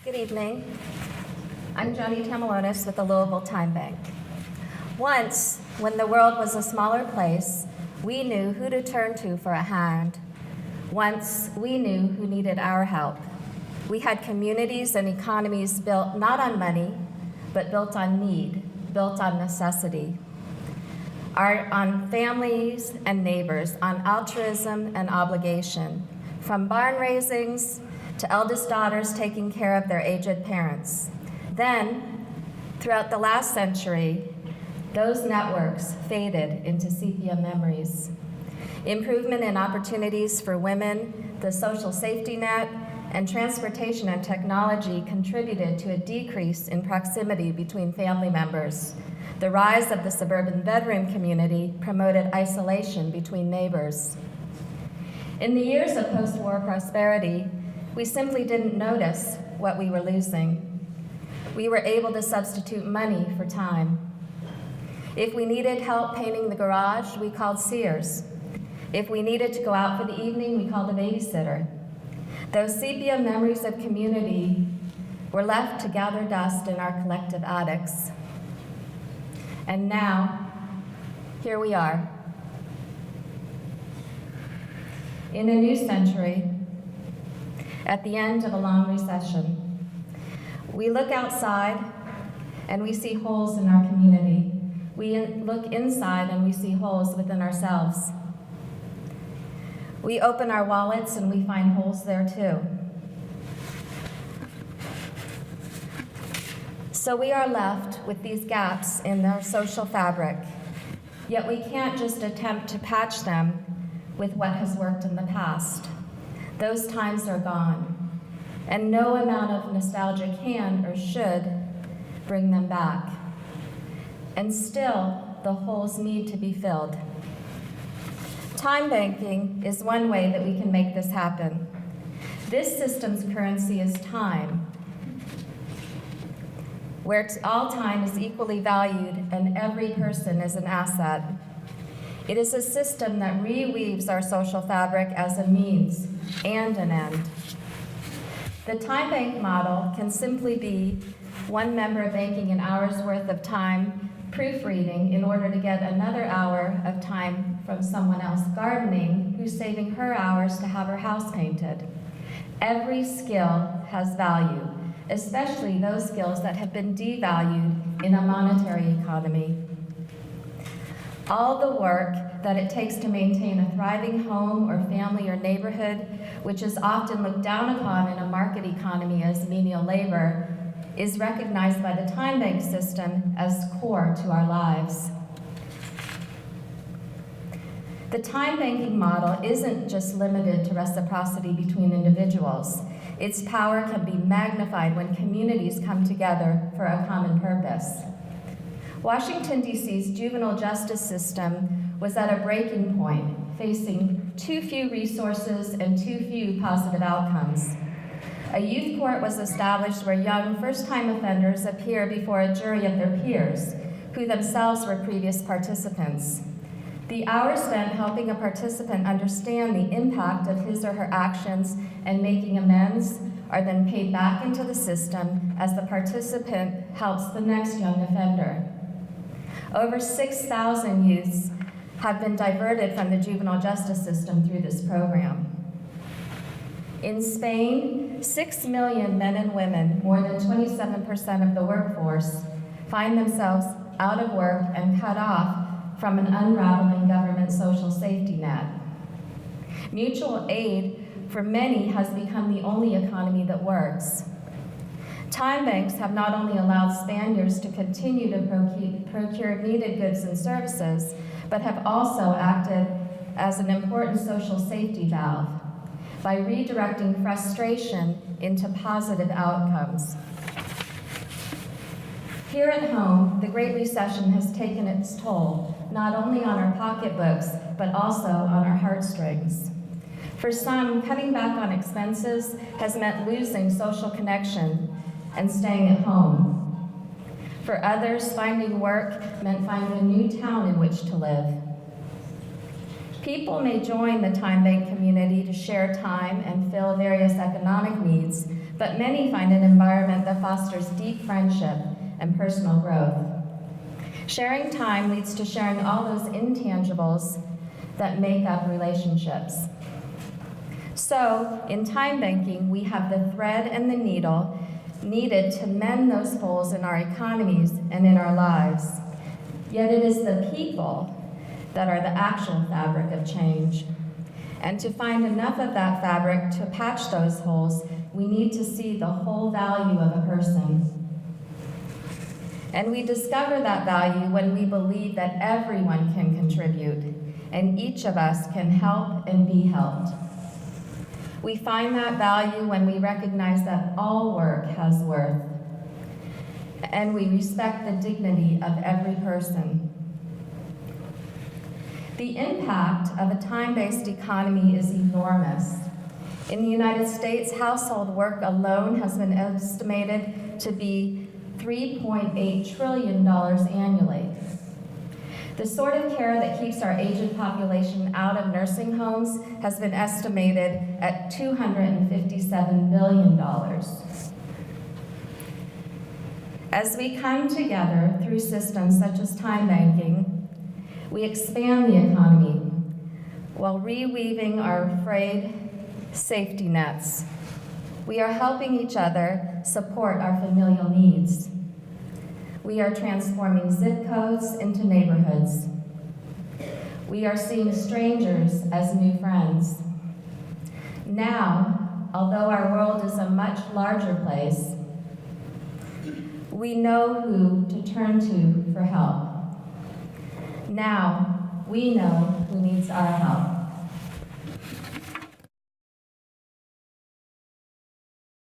Good evening. I'm Joni Tamalonis with the Louisville Time Bank. Once, when the world was a smaller place, we knew who to turn to for a hand. Once, we knew who needed our help. We had communities and economies built not on money, but built on need, built on necessity. On families and neighbors, on altruism and obligation, from barn raisings to eldest daughters taking care of their aged parents. Then, throughout the last century, those networks faded into sepia memories. Improvement in opportunities for women, the social safety net, and transportation and technology contributed to a decrease in proximity between family members. The rise of the suburban bedroom community promoted isolation between neighbors. In the years of post-war prosperity, we simply didn't notice what we were losing. We were able to substitute money for time. If we needed help painting the garage, we called Sears. If we needed to go out for the evening, we called a babysitter. Those sepia memories of community were left to gather dust in our collective attics. And now, here we are. In a new century, at the end of a long recession, we look outside and we see holes in our community. We look inside and we see holes within ourselves. We open our wallets and we find holes there too. So we are left with these gaps in our social fabric, yet we can't just attempt to patch them with what has worked in the past. Those times are gone, and no amount of nostalgia can or should bring them back. And still, the holes need to be filled. Time banking is one way that we can make this happen. This system's currency is time, where all time is equally valued and every person is an asset. It is a system that reweaves our social fabric as a means and an end. The time bank model can simply be one member banking an hour's worth of time proofreading in order to get another hour of time from someone else gardening who's saving her hours to have her house painted. Every skill has value, especially those skills that have been devalued in a monetary economy. All the work that it takes to maintain a thriving home or family or neighborhood, which is often looked down upon in a market economy as menial labor, is recognized by the time bank system as core to our lives. The time banking model isn't just limited to reciprocity between individuals. Its power can be magnified when communities come together for a common purpose. Washington, D.C.'s juvenile justice system was at a breaking point, facing too few resources and too few positive outcomes. A youth court was established where young first-time offenders appear before a jury of their peers, who themselves were previous participants. The hours spent helping a participant understand the impact of his or her actions and making amends are then paid back into the system as the participant helps the next young offender. Over 6,000 youths have been diverted from the juvenile justice system through this program. In Spain, 6 million men and women, more than 27% of the workforce, find themselves out of work and cut off from an unraveling government social safety net. Mutual aid for many has become the only economy that works. Time banks have not only allowed Spaniards to continue to procure needed goods and services, but have also acted as an important social safety valve by redirecting frustration into positive outcomes. Here at home, the Great Recession has taken its toll, not only on our pocketbooks, but also on our heartstrings. For some, cutting back on expenses has meant losing social connection and staying at home. For others, finding work meant finding a new town in which to live. People may join the time bank community to share time and fill various economic needs, but many find an environment that fosters deep friendship and personal growth. Sharing time leads to sharing all those intangibles that make up relationships. So, in time banking, we have the thread and the needle needed to mend those holes in our economies and in our lives. Yet it is the people that are the actual fabric of change. And to find enough of that fabric to patch those holes, we need to see the whole value of a person. And we discover that value when we believe that everyone can contribute, and each of us can help and be helped. We find that value when we recognize that all work has worth, and we respect the dignity of every person. The impact of a time-based economy is enormous. In the United States, household work alone has been estimated to be $3.8 trillion annually. The sort of care that keeps our aging population out of nursing homes has been estimated at $257 billion. As we come together through systems such as time banking, we expand the economy while reweaving our frayed safety nets. We are helping each other support our familial needs. We are transforming zip codes into neighborhoods. We are seeing strangers as new friends. Now, although our world is a much larger place, we know who to turn to for help. Now, we know who needs our help.